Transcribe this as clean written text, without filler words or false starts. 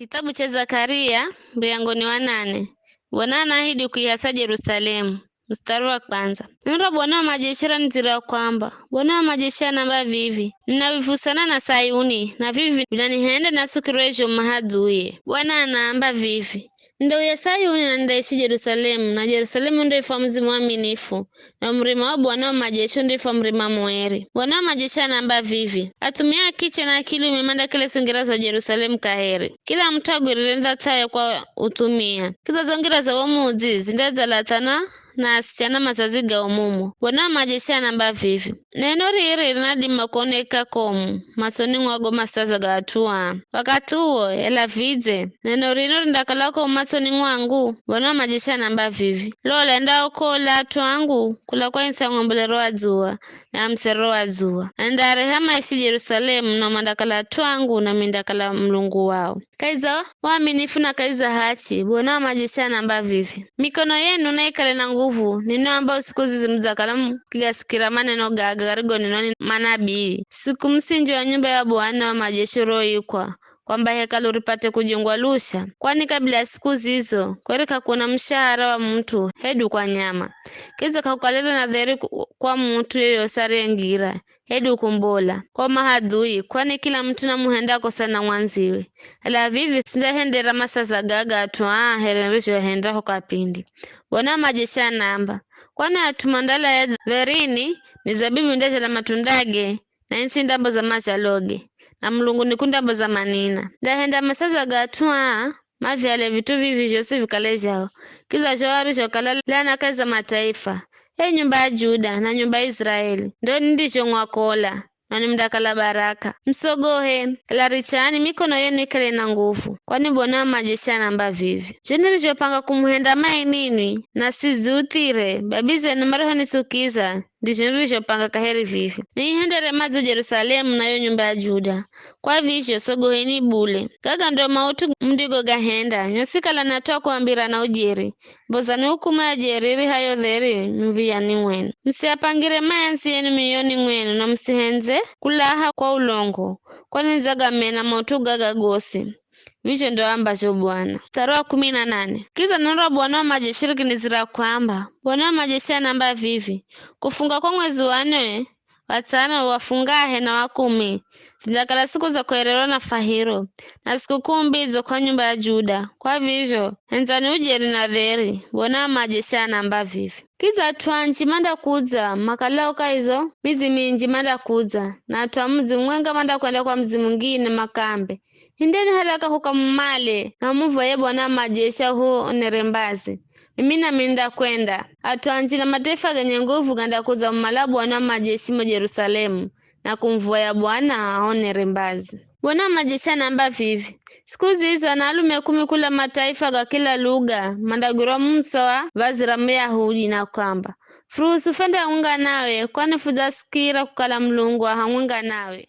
Kitabu cha Zakaria mlangoni wa 8. Bwana anaahidi kuihasa Yerusalemu. Mstari wa kwanza. Neno Bwana wa majeshi ananitira kwamba Bwana wa majeshi anamba vivi, ninavivusana na Sayuni na vivi vinanihenda nasukirejo mahaduye. Bwana anaamba vivi, ndio ya Sayuni na ndaishi Yerusalemu, na Yerusalemu ndio ifamuzi mwaminifu, na mrima wa Bwana wa majeshi ndio ifamrima mweri. Bwana wa majeshi anamba vivi, atumia kiche na akili umemanda kile singira za Yerusalemu kaheri. Kila mtu agwirirenda tayo kwa utumia. Kizo zongira za wamuzi zindaza latana na asichana masaziga umumu. Bwana wa majeshi anamba vivi, neno riri rinadima kuoneka komu masoni ngwago masaza gatua. Wakati huo ela vize neno rino rindakalako masoni ngwangu. Bwana wa majeshi anamba vivi, lola enda okola atuangu kula kwa insa ngombelero wa zua na msero wa zua. Enda rehama isi Yerusalemu na mandakala atuangu na mindakala mlungu wao. Kaiza waaminifu na kaiza hachi. Bwana wa majeshi anamba vivi, mikono yenu na ikale na nguvu nino ambao siku zizimzakalamu kigasikira maneno gagarigo nino manabii. Siku msingi wa nyumba ya Bwana wa majeshi roikwa kwamba hekalu ripate kujengwa lusha. Kwani kabla ya siku zizo kwereka kuna mshahara wa mtu hedu kwa nyama. Kiza kakukalele na dheri kwa mtu yoyo sare ngira hedu kumbola kwa mahadui, kwani kila mtu na muhenda kosana mwanziwe. Ala vivi sindahendera masasa gaga atuwa herenrisho henda hokapindi. Bwana majeshi anamba, kwani atumandala ya dherini mizabibu ndeje la matundage na insi ndambo za machaloge na mlungu nikundambo za manina. Ndahenda masaza gatua mavyale vitu vivi jose vikalejao. Kiza jawari shokalala lana kaza mataifa. Nyumba ya Juda na nyumba ya Israeli ndo ndisho ngwakola na nimdakala baraka. Msogohe larichani mikono yenu ikale na nguvu, kwani Bwana majeshi anamba vivi, joni nilichopanga kumuhenda mai nini na sizutire babize na maroho nisukiza ndisho nilichopanga kaheri vivi, nihendere mazo Yerusalemu na yo nyumba ya Juda. Kwa visho sogoheni bule gaga ndo mautu mdigo gahenda nyosika la natoa kuambira na ujiri bozani hukuma ya jeriri hayo dheri mviyani mwenu. Msiapangire mayansi yenu miyoni mwenu na msihenze kulaha kwa ulongo, kwani nzaga mena mautu gaga gosi. Visho ndo ambacho Bwana. Mstari wa 18. Kiza neno Bwana wa majeshi kinizira kwamba Bwana wa majeshi anamba vivi, kufunga kwa mwezi wa 4 watano wafungahe na wa 10 zindakala siku za kuerero na fahiro na siku 10 kwa nyumba ya Juda. Kwa vivyo enzani ujeri na dheri. Bwana wa majeshi anamba vivi, kiza tuanchi manda kuza makalao kaizo mizi minji manda kuza na atuwa mzi mwenga manda kwenda kwa mzi mwingine makambe. Hindeni haraka hukamumale na muvo ye Bwana majeshi huo onerembazi. Mimi na minda kwenda atuanchi na mataifa genye nguvu ganda kuza mmala Bwana majeshi mo Yerusalemu na kumvua ya Bwana onerembazi. Bwana majeshi anamba vivi, siku zizo na alume 10 kula mataifa ga kila lugha mandagura msawa vazira Myahudi na kwamba furusu fende unga nawe, kwani fuza sikira kukala mlungu wa hamunga nawe.